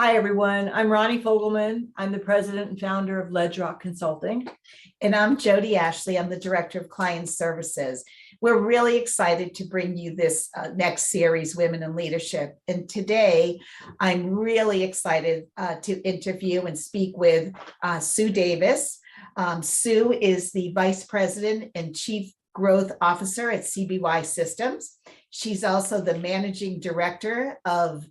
Hi, everyone. I'm Ronnie Fogelman. I'm the president and founder of Ledrock Consulting. And I'm Jody Ashley. I'm the Director of Client Services. We're really excited to bring you this next series, Women in Leadership. And today, I'm really excited to interview and speak with Sue Davis. Sue is the Vice President and Chief Growth Officer at CBY Systems. She's also the Managing Director of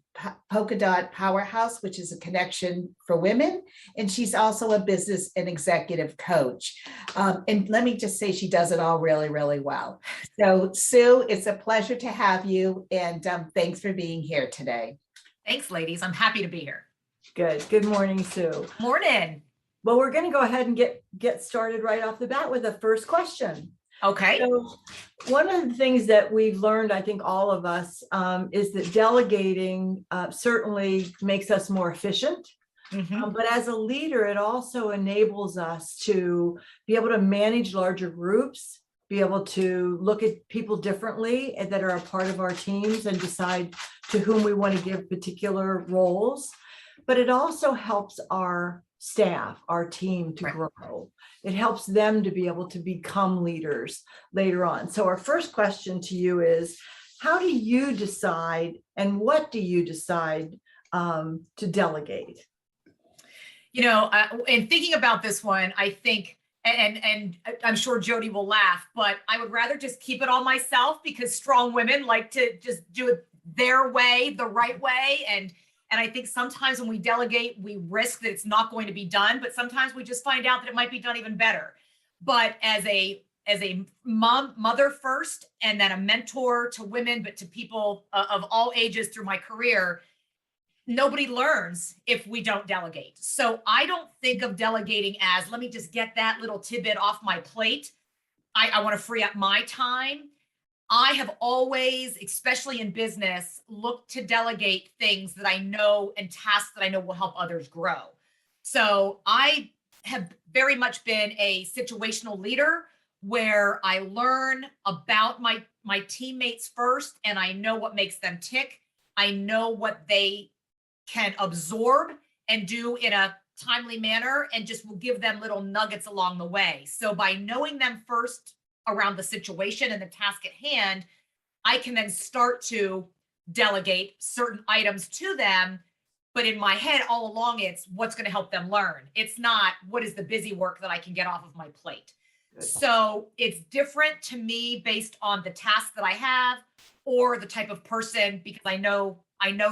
Polka Dot Powerhouse, which is a connection for women. And she's also a business and executive coach. And let me just say, she does it all really, really well. So Sue, it's a pleasure to have you. And thanks for being here today. Thanks, ladies. I'm happy to be here. Good. Good morning, Sue. Morning. Well, we're going to go ahead and get started right off the bat with the first question. Okay. So one of the things that we've learned, I think all of us, is that delegating certainly makes us more efficient. But as a leader, it also enables us to be able to manage larger groups, be able to look at people differently that are a part of our teams and decide to whom we want to give particular roles. But it also helps our staff, our team to grow. It helps them to be able to become leaders later on. So our first question to you is, how do you decide and what do you decide to delegate? You know, in thinking about this one, I think, and I'm sure Jody will laugh, but I would rather just keep it all myself because strong women like to just do it their way, the right way. And I think sometimes when we delegate, we risk that it's not going to be done, but sometimes we just find out that it might be done even better. But as a mother first, and then a mentor to women, but to people of all ages through my career, nobody learns if we don't delegate. So I don't think of delegating as, let me just get that little tidbit off my plate. I want to free up my time. I have always, especially in business, looked to delegate things that I know and tasks that I know will help others grow. So I have very much been a situational leader where I learn about my teammates first, and I know what makes them tick. I know what they can absorb and do in a timely manner, and just will give them little nuggets along the way. So by knowing them first around the situation and the task at hand, I can then start to delegate certain items to them. But in my head all along, it's what's going to help them learn. It's not what is the busy work that I can get off of my plate. Good. So it's different to me based on the task that I have or the type of person, because I know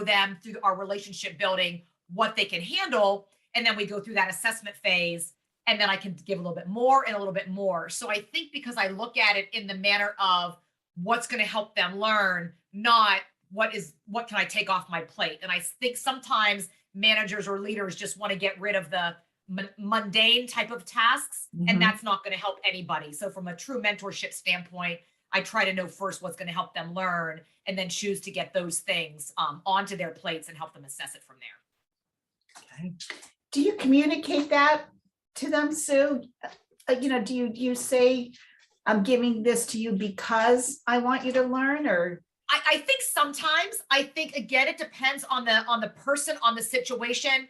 them through our relationship building, what they can handle. And then we go through that assessment phase. And then I can give a little bit more and a little bit more. So I think because I look at it in the manner of what's going to help them learn, not what can I take off my plate. And I think sometimes managers or leaders just want to get rid of the mundane type of tasks, and that's not going to help anybody. So from a true mentorship standpoint, I try to know first what's going to help them learn, and then choose to get those things onto their plates and help them assess it from there. Okay. Do you communicate that to them, Sue? Do you say, I'm giving this to you because I want you to learn? Or I think sometimes, again, it depends on the person, on the situation.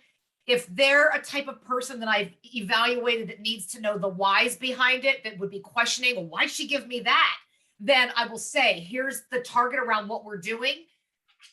If they're a type of person that I've evaluated that needs to know the whys behind it, that would be questioning, well, why'd she give me that? Then I will say, here's the target around what we're doing.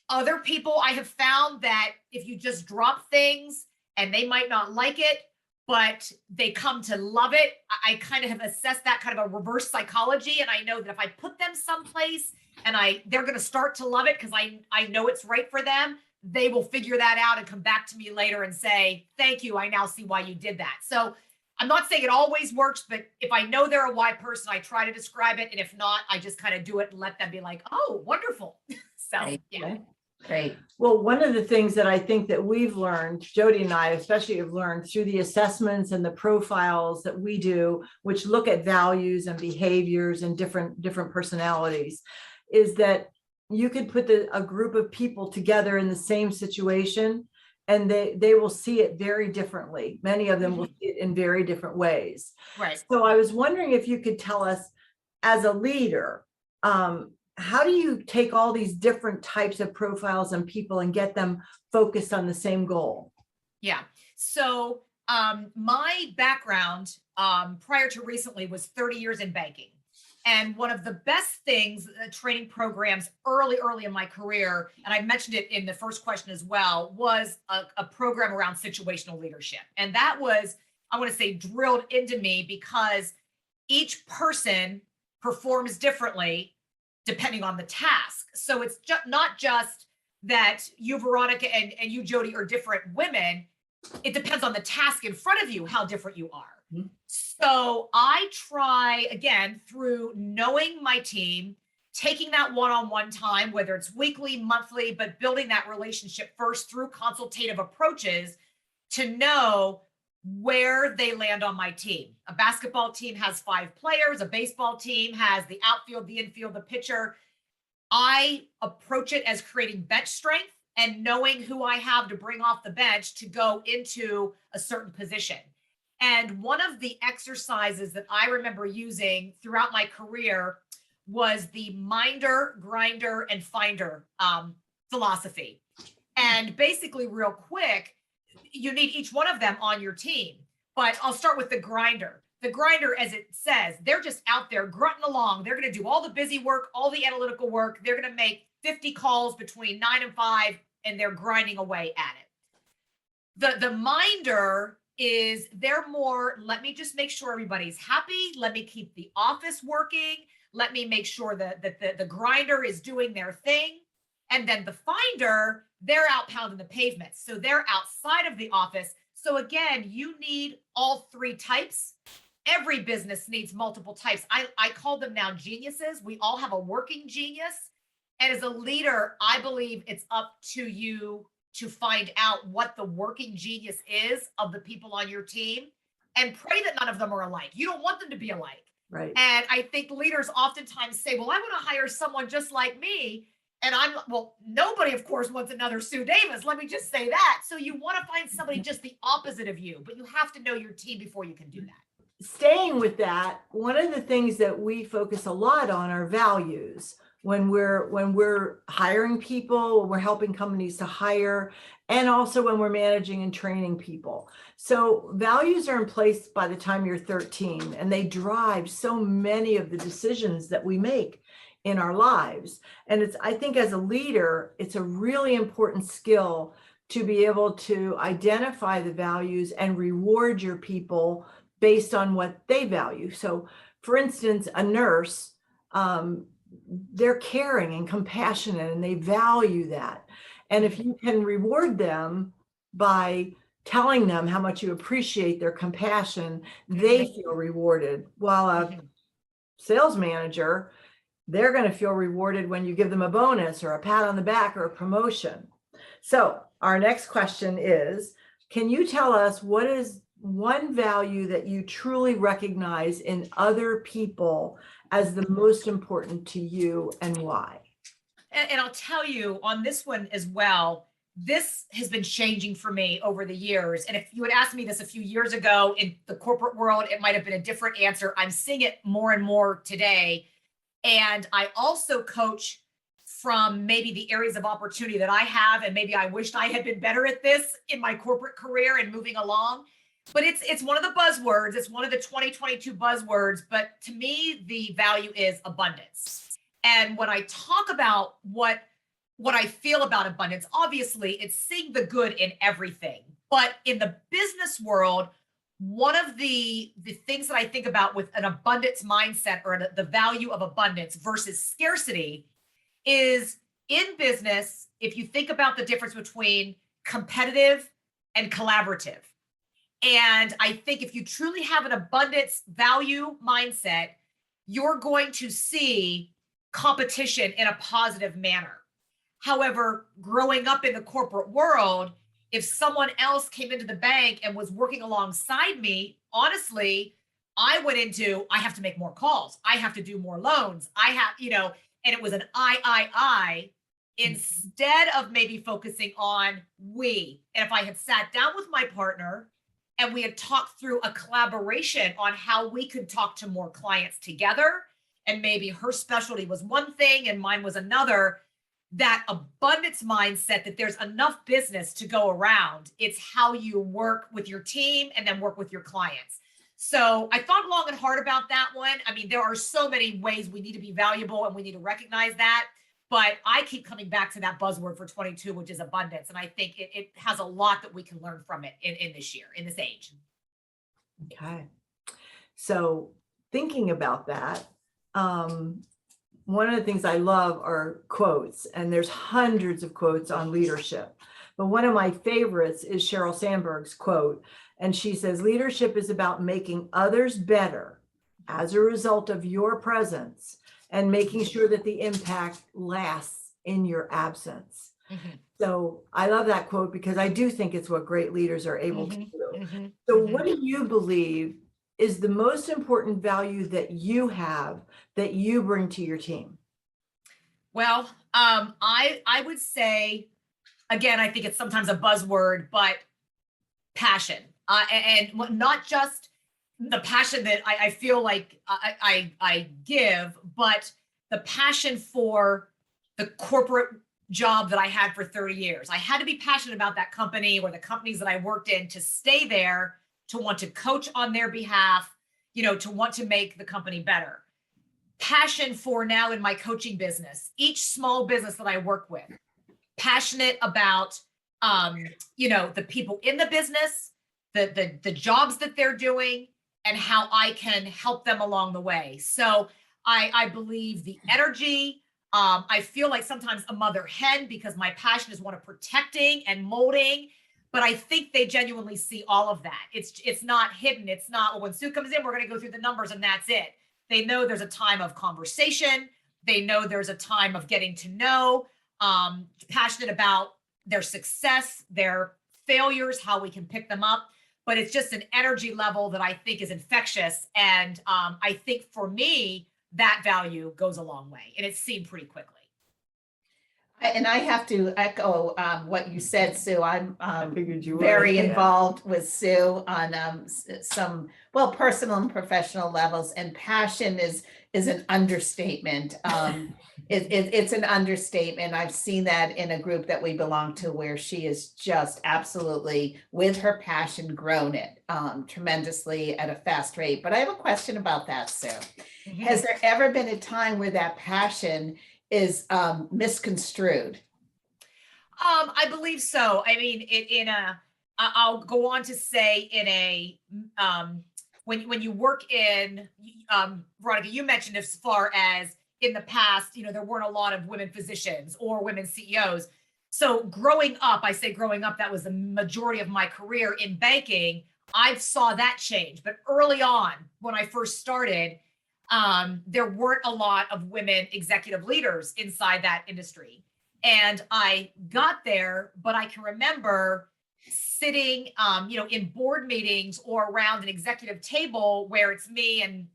Other people, I have found that if you just drop things and they might not like it, but they come to love it. I kind of have assessed that kind of a reverse psychology. And I know that if I put them someplace and they're going to start to love it because I know it's right for them, they will figure that out and come back to me later and say, thank you, I now see why you did that. So I'm not saying it always works, but if I know they're a why person, I try to describe it. And if not, I just kind of do it and let them be like, oh, wonderful. So, yeah. Great. Well, one of the things that I think that we've learned, Jody and I especially have learned through the assessments and the profiles that we do, which look at values and behaviors and different personalities, is that you could put a group of people together in the same situation and they will see it very differently. Many of them will see it in very different ways. Right. So I was wondering if you could tell us, as a leader, how do you take all these different types of profiles and people and get them focused on the same goal? Yeah. So my background prior to recently was 30 years in banking. And one of the best things, training programs early in my career, and I mentioned it in the first question as well, was a program around situational leadership. And that was, I want to say, drilled into me because each person performs differently depending on the task. So it's not just that you, Veronica, and you, Jody, are different women. It depends on the task in front of you, how different you are. Mm-hmm. So I try, again, through knowing my team, taking that one-on-one time, whether it's weekly, monthly, but building that relationship first through consultative approaches to know where they land on my team. A basketball team has 5 players. A baseball team has the outfield, the infield, the pitcher. I approach it as creating bench strength and knowing who I have to bring off the bench to go into a certain position. And one of the exercises that I remember using throughout my career was the minder, grinder, and finder philosophy. And basically, real quick, you need each one of them on your team. But I'll start with the grinder. The grinder, as it says, they're just out there grunting along. They're going to do all the busy work, all the analytical work. They're going to make 50 calls between 9 and 5, and they're grinding away at it. The minder is they're more, let me just make sure everybody's happy. Let me keep the office working. Let me make sure that the grinder is doing their thing. And then the finder, they're out pounding the pavement. So they're outside of the office. So again, you need all 3 types. Every business needs multiple types. I call them now geniuses. We all have a working genius. And as a leader, I believe it's up to you to find out what the working genius is of the people on your team and pray that none of them are alike. You don't want them to be alike. Right. And I think leaders oftentimes say, well, I want to hire someone just like me. And well, nobody, of course, wants another Sue Davis. Let me just say that. So you want to find somebody just the opposite of you, but you have to know your team before you can do that. Staying with that, one of the things that we focus a lot on are values. When we're hiring people, we're helping companies to hire, and also when we're managing and training people. So values are in place by the time you're 13, and they drive so many of the decisions that we make in our lives. And I think as a leader, it's a really important skill to be able to identify the values and reward your people based on what they value. So for instance, a nurse, they're caring and compassionate, and they value that. And if you can reward them by telling them how much you appreciate their compassion, they feel rewarded. While a sales manager, they're going to feel rewarded when you give them a bonus or a pat on the back or a promotion. So our next question is, can you tell us what is one value that you truly recognize in other people as the most important to you, and why? And I'll tell you on this one as well, this has been changing for me over the years. And if you had asked me this a few years ago in the corporate world, it might have been a different answer. I'm seeing it more and more today. And I also coach from maybe the areas of opportunity that I have, and maybe I wished I had been better at this in my corporate career and moving along. But it's one of the buzzwords. It's one of the 2022 buzzwords. But to me, the value is abundance. And when I talk about what I feel about abundance, obviously it's seeing the good in everything. But in the business world, one of the things that I think about with an abundance mindset, or the value of abundance versus scarcity, is in business, if you think about the difference between competitive and collaborative. And I think if you truly have an abundance value mindset, you're going to see competition in a positive manner. However, growing up in the corporate world, if someone else came into the bank and was working alongside me, honestly, I went into, I have to make more calls. I have to do more loans. And it was an I, instead of maybe focusing on we. And if I had sat down with my partner and we had talked through a collaboration on how we could talk to more clients together and maybe her specialty was one thing and mine was another, that abundance mindset that there's enough business to go around. It's how you work with your team and then work with your clients. So I thought long and hard about that one. I mean, there are so many ways we need to be valuable and we need to recognize that. But I keep coming back to that buzzword for 22, which is abundance. And I think it has a lot that we can learn from it in this year, in this age. Okay. So thinking about that, one of the things I love are quotes, and there's hundreds of quotes on leadership. But one of my favorites is Sheryl Sandberg's quote. And she says, leadership is about making others better as a result of your presence and making sure that the impact lasts in your absence. Mm-hmm. So I love that quote because I do think it's what great leaders are able to do. Mm-hmm. So what do you believe is the most important value that you have that you bring to your team? Well, I would say, again, I think it's sometimes a buzzword, but passion, and not just the passion that I feel like I give, but the passion for the corporate job that I had for 30 years. I had to be passionate about that company or the companies that I worked in to stay there, to want to coach on their behalf, to want to make the company better. Passion for now in my coaching business, each small business that I work with, passionate about, the people in the business, the jobs that they're doing, and how I can help them along the way. So I believe the energy. I feel like sometimes a mother hen because my passion is one of protecting and molding, but I think they genuinely see all of that. It's not hidden. It's not, well, when Sue comes in, we're going to go through the numbers and that's it. They know there's a time of conversation. They know there's a time of getting to know, passionate about their success, their failures, how we can pick them up. But it's just an energy level that I think is infectious. And I think for me, that value goes a long way, and it's seen pretty quickly. And I have to echo what you said, Sue. I'm I figured you would, very yeah. involved with Sue on some, personal and professional levels, and passion is an understatement. It's an understatement. I've seen that in a group that we belong to where she is just absolutely, with her passion, grown it tremendously at a fast rate. But I have a question about that, Sue. Mm-hmm. Has there ever been a time where that passion is misconstrued? I believe so. I mean, I'll go on to say when you work in, Veronica, you mentioned as far as in the past, there weren't a lot of women physicians or women CEOs. So growing up, that was the majority of my career in banking. I saw that change. But early on, when I first started, there weren't a lot of women executive leaders inside that industry. And I got there, but I can remember sitting, in board meetings or around an executive table where it's me and,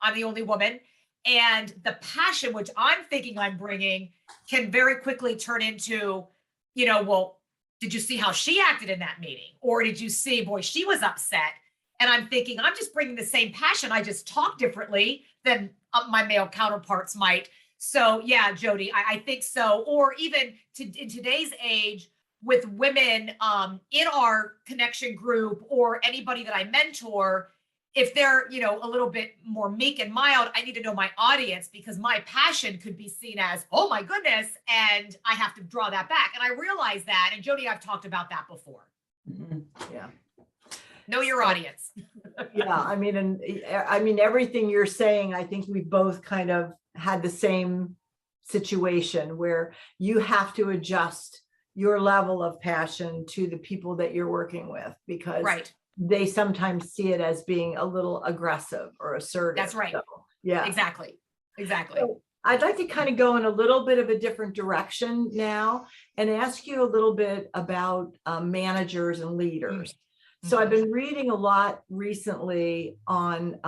I'm the only woman. And the passion, which I'm thinking I'm bringing, can very quickly turn into, well, did you see how she acted in that meeting? Or did you see, boy, she was upset. And I'm thinking, I'm just bringing the same passion. I just talk differently than my male counterparts might. So yeah, Jody, I think so. Or even in today's age with women in our connection group or anybody that I mentor, if they're, a little bit more meek and mild, I need to know my audience because my passion could be seen as, oh my goodness, and I have to draw that back. And I realize that. And Jody, I've talked about that before. Mm-hmm. Yeah. Know your audience. Yeah, I mean, everything you're saying, I think we both kind of had the same situation where you have to adjust your level of passion to the people that you're working with because they sometimes see it as being a little aggressive or assertive. That's right. So, yeah, exactly. So I'd like to kind of go in a little bit of a different direction now and ask you a little bit about managers and leaders. So I've been reading a lot recently on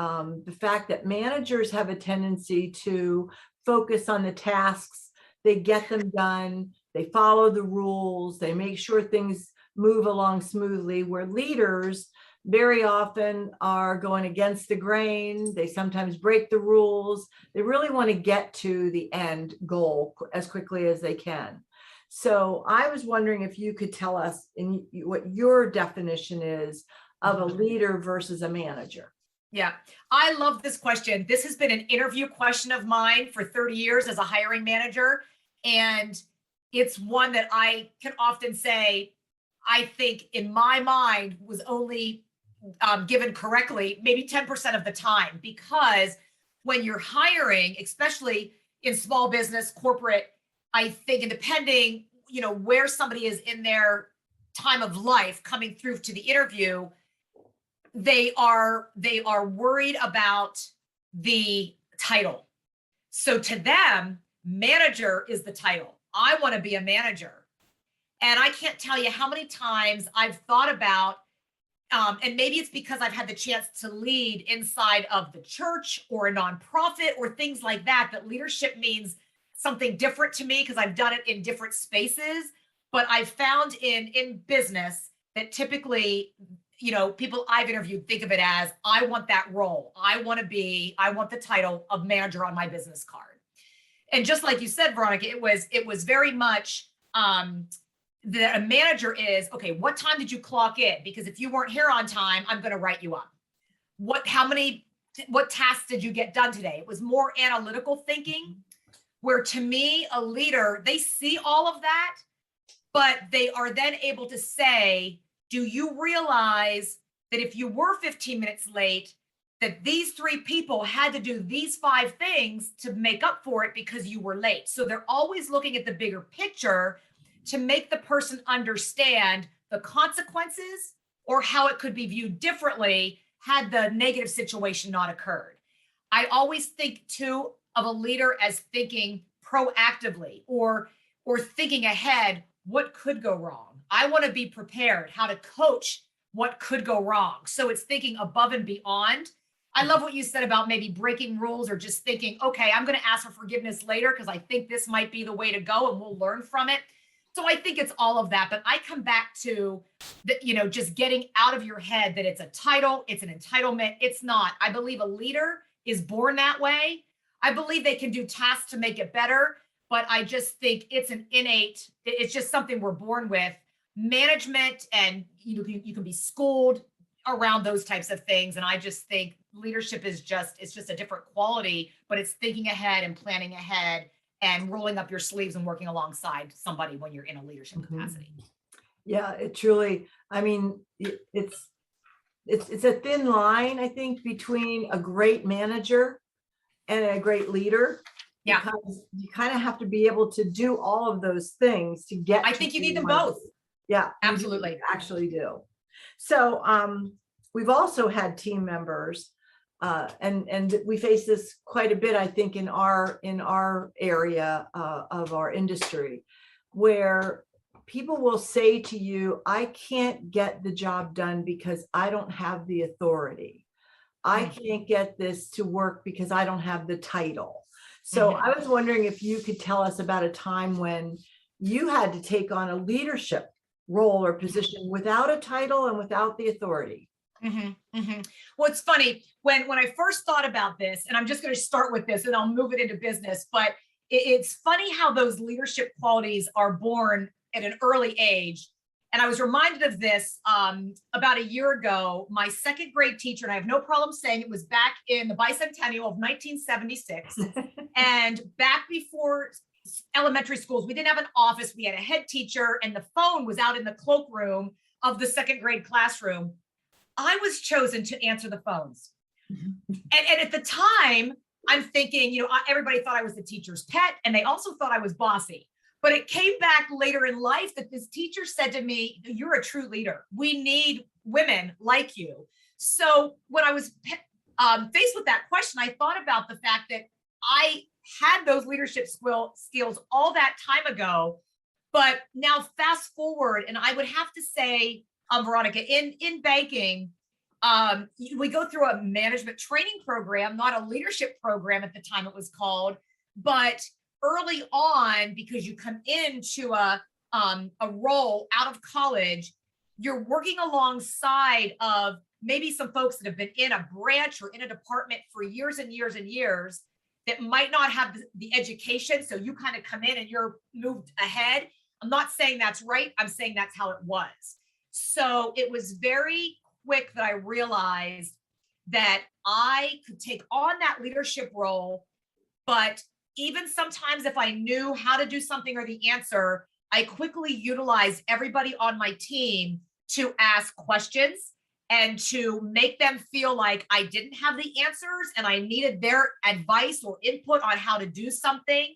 the fact that managers have a tendency to focus on the tasks, they get them done, they follow the rules, they make sure things move along smoothly, where leaders very often are going against the grain. They sometimes break the rules. They really want to get to the end goal as quickly as they can. So I was wondering if you could tell us what your definition is of a leader versus a manager. Yeah, I love this question. This has been an interview question of mine for 30 years as a hiring manager. And it's one that I can often say, I think in my mind was only given correctly, maybe 10% of the time, because when you're hiring, especially in small business, corporate, I think, and depending, where somebody is in their time of life coming through to the interview, they are worried about the title. So to them, manager is the title. I want to be a manager. And I can't tell you how many times I've thought about, and maybe it's because I've had the chance to lead inside of the church or a nonprofit or things like that, that leadership means something different to me because I've done it in different spaces. But I've found in business that typically, people I've interviewed think of it as, I want that role. I want the title of manager on my business card. And just like you said, Veronica, it was very much that a manager is, okay, what time did you clock in? Because if you weren't here on time, I'm going to write you up. What tasks did you get done today? It was more analytical thinking, where to me, a leader, they see all of that, but they are then able to say, do you realize that if you were 15 minutes late, that these 3 people had to do these 5 things to make up for it because you were late? So they're always looking at the bigger picture to make the person understand the consequences or how it could be viewed differently had the negative situation not occurred. I always think too of a leader as thinking proactively or thinking ahead, what could go wrong? I want to be prepared, how to coach what could go wrong. So it's thinking above and beyond. I love what you said about maybe breaking rules or just thinking, okay, I'm going to ask for forgiveness later because I think this might be the way to go and we'll learn from it. So I think it's all of that, but I come back to the, just getting out of your head that it's a title, it's an entitlement. It's not. I believe a leader is born that way. I believe they can do tasks to make it better, but I just think it's an innate, it's just something we're born with. Management, and you can be schooled around those types of things. And I just think leadership is it's just a different quality, but it's thinking ahead and planning ahead and rolling up your sleeves and working alongside somebody when you're in a leadership capacity. Yeah, it truly, I mean, it's a thin line, I think, between a great manager and a great leader. Yeah. Because you kind of have to be able to do all of those things to get. I think you need them both. Yeah, absolutely. You actually do. So we've also had team members, and we face this quite a bit, I think, in our area of our industry, where people will say to you, I can't get the job done because I don't have the authority. I can't get this to work because I don't have the title. So I was wondering if you could tell us about a time when you had to take on a leadership role or position without a title and without the authority. Well, it's funny when I first thought about this, and I'm just going to start with this and I'll move it into business, but it's funny how those leadership qualities are born at an early age. And I was reminded of this about a year ago. My 2nd grade teacher, and I have no problem saying it was back in the bicentennial of 1976. And back before elementary schools, we didn't have an office. We had a head teacher and the phone was out in the cloakroom of the 2nd grade classroom. I was chosen to answer the phones. And at the time, I'm thinking, everybody thought I was the teacher's pet, and they also thought I was bossy. But it came back later in life that this teacher said to me, you're a true leader. We need women like you. So when I was faced with that question, I thought about the fact that I had those leadership skills all that time ago, but now fast forward, and I would have to say, Veronica, in banking, we go through a management training program, not a leadership program at the time it was called, but early on, because you come into a role out of college, you're working alongside of maybe some folks that have been in a branch or in a department for years and years and years that might not have the education. So you kind of come in and you're moved ahead. I'm not saying that's right. I'm saying that's how it was. So it was very quick that I realized that I could take on that leadership role, but even sometimes if I knew how to do something or the answer, I quickly utilized everybody on my team to ask questions and to make them feel like I didn't have the answers and I needed their advice or input on how to do something.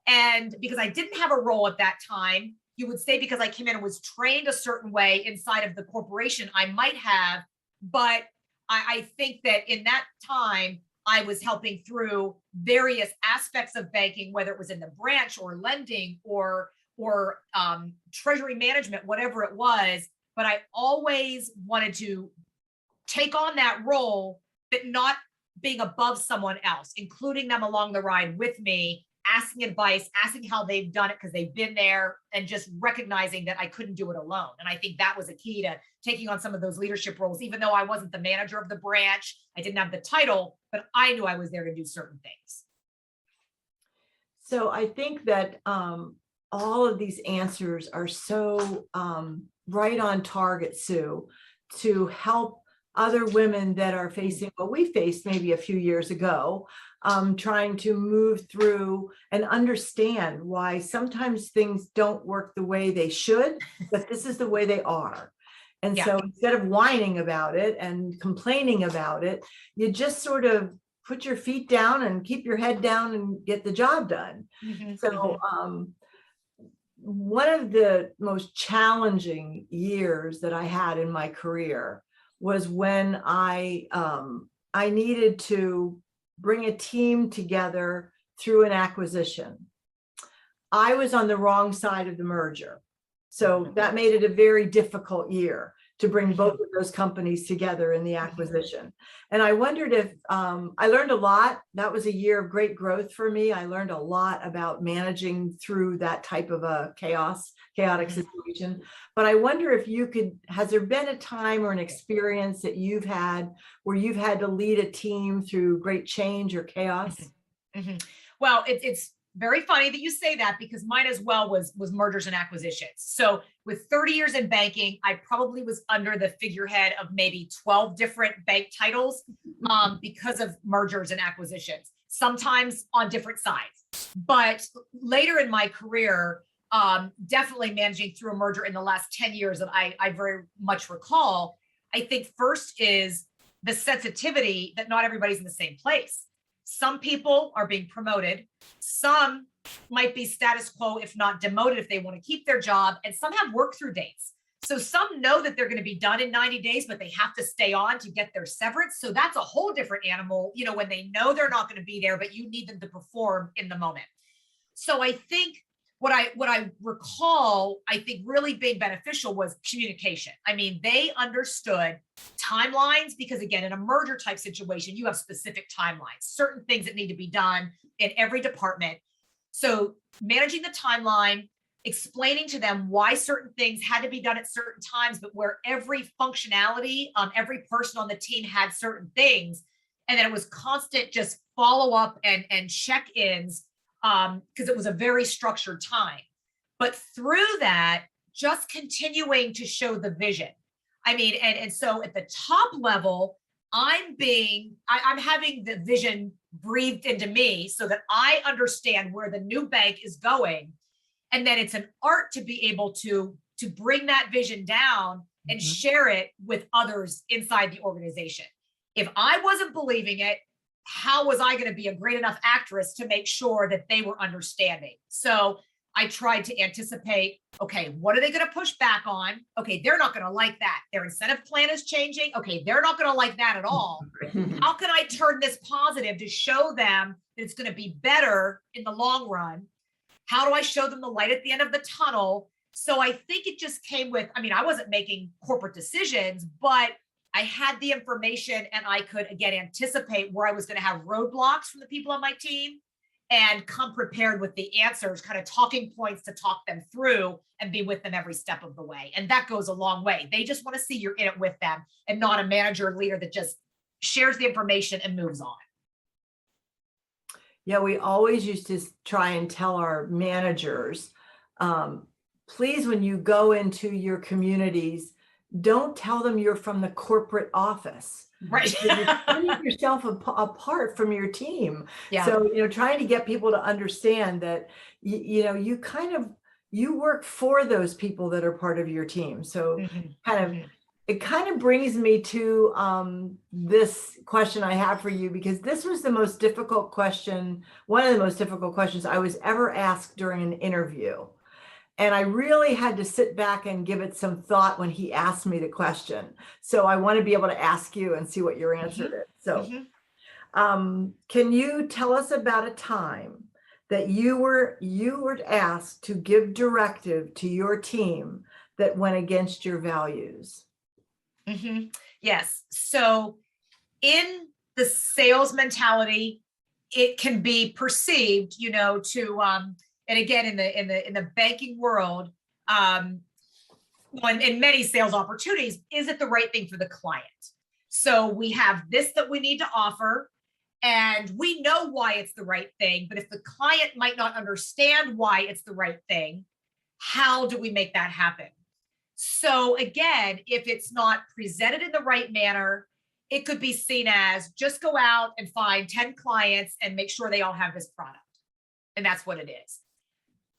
And because I didn't have a role at that time, you would say because I came in and was trained a certain way inside of the corporation, I might have, but I think that in that time, I was helping through various aspects of banking, whether it was in the branch or lending or treasury management, whatever it was. But I always wanted to take on that role, but not being above someone else, including them along the ride with me, asking advice, asking how they've done it because they've been there, and just recognizing that I couldn't do it alone. And I think that was a key to taking on some of those leadership roles, even though I wasn't the manager of the branch, I didn't have the title, but I knew I was there to do certain things. So I think that all of these answers are so right on target, Sue, to help other women that are facing what we faced maybe a few years ago, trying to move through and understand why sometimes things don't work the way they should, but this is the way they are. And so instead of whining about it and complaining about it, you just sort of put your feet down and keep your head down and get the job done. So one of the most challenging years that I had in my career was when I needed to bring a team together through an acquisition. I was on the wrong side of the merger. So that made it a very difficult year to bring both of those companies together in the acquisition. And I wondered if, I learned a lot. That was a year of great growth for me. I learned a lot about managing through that type of a chaotic situation. But I wonder if you could, has there been a time or an experience that you've had where you've had to lead a team through great change or chaos? Well, it's very funny that you say that because mine as well was mergers and acquisitions. So with 30 years in banking, I probably was under the figurehead of maybe 12 different bank titles because of mergers and acquisitions, sometimes on different sides. But later in my career, definitely managing through a merger in the last 10 years that I very much recall, I think first is the sensitivity that not everybody's in the same place. Some people are being promoted. Some might be status quo, if not demoted, if they want to keep their job. And some have work through dates. So some know that they're going to be done in 90 days, but they have to stay on to get their severance. So that's a whole different animal, you know, when they know they're not going to be there, but you need them to perform in the moment. So I think what I recall, I think really being beneficial was communication. I mean, they understood timelines because again, in a merger type situation, you have specific timelines, certain things that need to be done in every department. So managing the timeline, explaining to them why certain things had to be done at certain times, but where every functionality, every person on the team had certain things. And then it was constant just follow up and check-ins because it was a very structured time. But through that, just continuing to show the vision. I mean, and so at the top level, I'm having the vision breathed into me so that I understand where the new bank is going. And then it's an art to be able to bring that vision down and share it with others inside the organization. If I wasn't believing it, how was I going to be a great enough actress to make sure that they were understanding? So I tried to anticipate, okay, what are they going to push back on? Okay, they're not going to like that. Their incentive plan is changing. Okay, they're not going to like that at all. How can I turn this positive to show them that it's going to be better in the long run? How do I show them the light at the end of the tunnel? So I think it just came with, I mean, I wasn't making corporate decisions, but I had the information and I could, again, anticipate where I was going to have roadblocks from the people on my team and come prepared with the answers, kind of talking points to talk them through and be with them every step of the way. And that goes a long way. They just want to see you're in it with them and not a manager or leader that just shares the information and moves on. Yeah, we always used to try and tell our managers, please, when you go into your communities, don't tell them you're from the corporate office. Right. You're putting yourself apart from your team. Yeah. So, trying to get people to understand that, you work for those people that are part of your team. So it kind of brings me to this question I have for you, because this was the most difficult question, one of the most difficult questions I was ever asked during an interview. And I really had to sit back and give it some thought when he asked me the question. So I want to be able to ask you and see what your answer is. So can you tell us about a time that you were asked to give directive to your team that went against your values? Yes. So in the sales mentality, it can be perceived, and again, in the banking world, in many sales opportunities, is it the right thing for the client? So we have this that we need to offer, and we know why it's the right thing. But if the client might not understand why it's the right thing, how do we make that happen? So again, if it's not presented in the right manner, it could be seen as just go out and find 10 clients and make sure they all have this product. And that's what it is.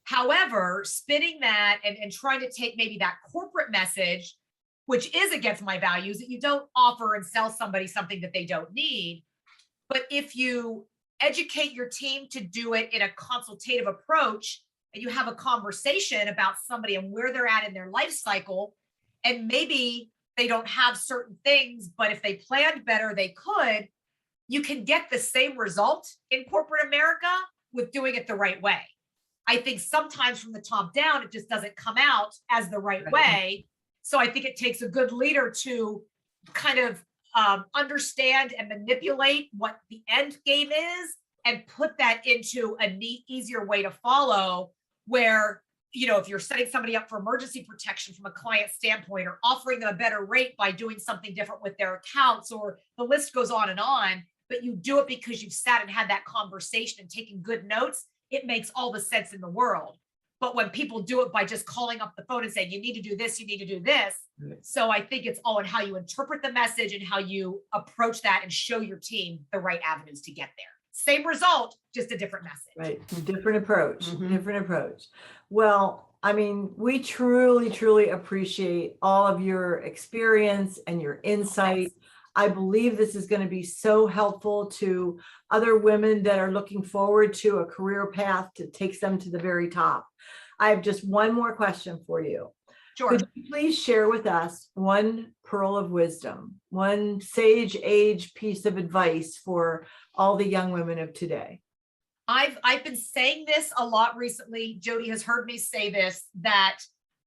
However, spinning that and trying to take maybe that corporate message, which is against my values, that you don't offer and sell somebody something that they don't need. But if you educate your team to do it in a consultative approach, and you have a conversation about somebody and where they're at in their life cycle, and maybe they don't have certain things, but if they planned better, they could, you can get the same result in corporate America with doing it the right way. I think sometimes from the top down, it just doesn't come out as the right way. So I think it takes a good leader to kind of understand and manipulate what the end game is and put that into a neat, easier way to follow, where, if you're setting somebody up for emergency protection from a client standpoint, or offering them a better rate by doing something different with their accounts, or the list goes on, but you do it because you've sat and had that conversation and taken good notes, it makes all the sense in the world. But when people do it by just calling up the phone and saying, you need to do this, you need to do this. So I think it's all in how you interpret the message and how you approach that and show your team the right avenues to get there. Same result, just a different message. Right. Different approach. Different approach. Well, I mean, we truly, truly appreciate all of your experience and your insight. I believe this is going to be so helpful to other women that are looking forward to a career path that takes them to the very top. I have just one more question for you. Sure. Could you please share with us one pearl of wisdom, one sage age piece of advice for all the young women of today? I've been saying this a lot recently. Jody has heard me say this, that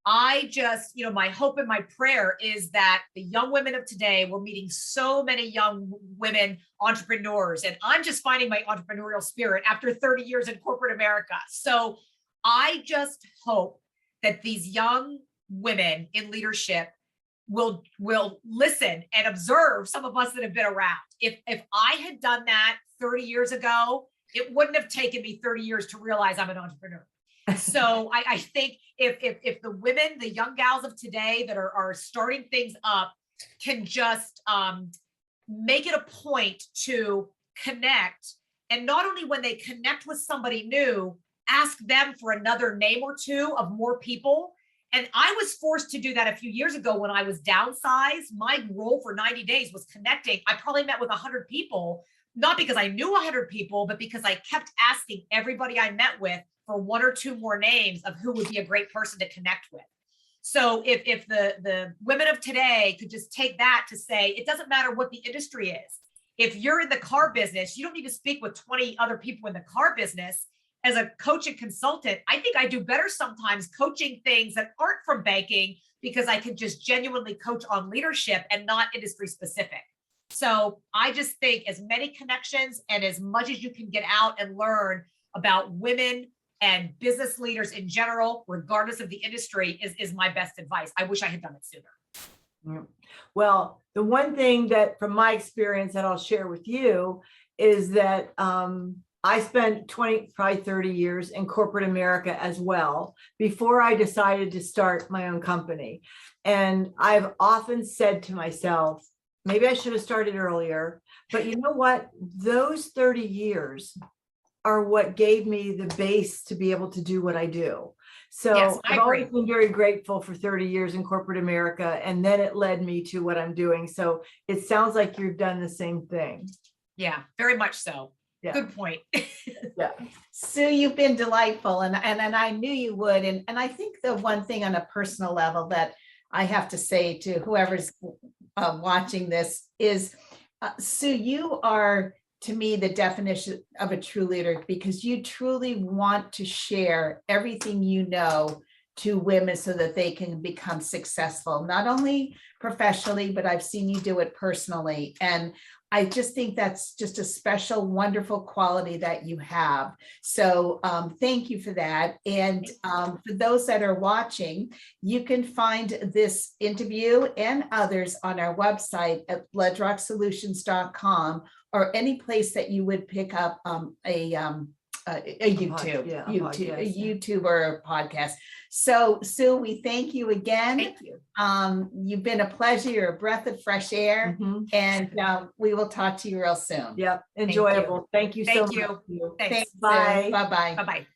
I just, my hope and my prayer is that the young women of today, we're meeting so many young women entrepreneurs, and I'm just finding my entrepreneurial spirit after 30 years in corporate America. So I just hope that these young women in leadership will listen and observe some of us that have been around. If I had done that 30 years ago, it wouldn't have taken me 30 years to realize I'm an entrepreneur. So I think if the women, the young gals of today that are starting things up, can just make it a point to connect, and not only when they connect with somebody new, ask them for another name or two of more people. And I was forced to do that a few years ago when I was downsized. My role for 90 days was connecting. I probably met with 100 people, not because I knew 100 people, but because I kept asking everybody I met with for one or two more names of who would be a great person to connect with. So if the women of today could just take that to say, it doesn't matter what the industry is. If you're in the car business, you don't need to speak with 20 other people in the car business. As a coach and consultant, I think I do better sometimes coaching things that aren't from banking, because I can just genuinely coach on leadership and not industry specific. So I just think as many connections and as much as you can get out and learn about women and business leaders in general, regardless of the industry, is my best advice. I wish I had done it sooner. Well, the one thing that from my experience that I'll share with you is that I spent 20, probably 30 years in corporate America as well before I decided to start my own company. And I've often said to myself, maybe I should have started earlier, but you know what? Those 30 years are what gave me the base to be able to do what I do. So Yes, I I've always agree. been very grateful for 30 years in corporate America, and then it led me to what I'm doing. So it sounds like you've done the same thing. Yeah, very much so. Yeah. Good point. Yeah. Sue, you've been delightful, and I knew you would. And I think the one thing on a personal level that I have to say to whoever's watching this is, Sue, you are, to me, the definition of a true leader, because you truly want to share everything you know to women so that they can become successful, not only professionally, but I've seen you do it personally. And I just think that's just a special, wonderful quality that you have. So thank you for that. And for those that are watching, you can find this interview and others on our website at ledrocksolutions.com, or any place that you would pick up a YouTube, Yeah, YouTube, a podcast, yeah. YouTube or a podcast. So Sue, we thank you again. Thank you. You've been a pleasure. You're a breath of fresh air, Mhm. and we will talk to you real soon. Yep. Enjoyable. Thank you so Thank you. much. Thanks. Thanks, Bye. Sue. Bye-bye. Bye-bye.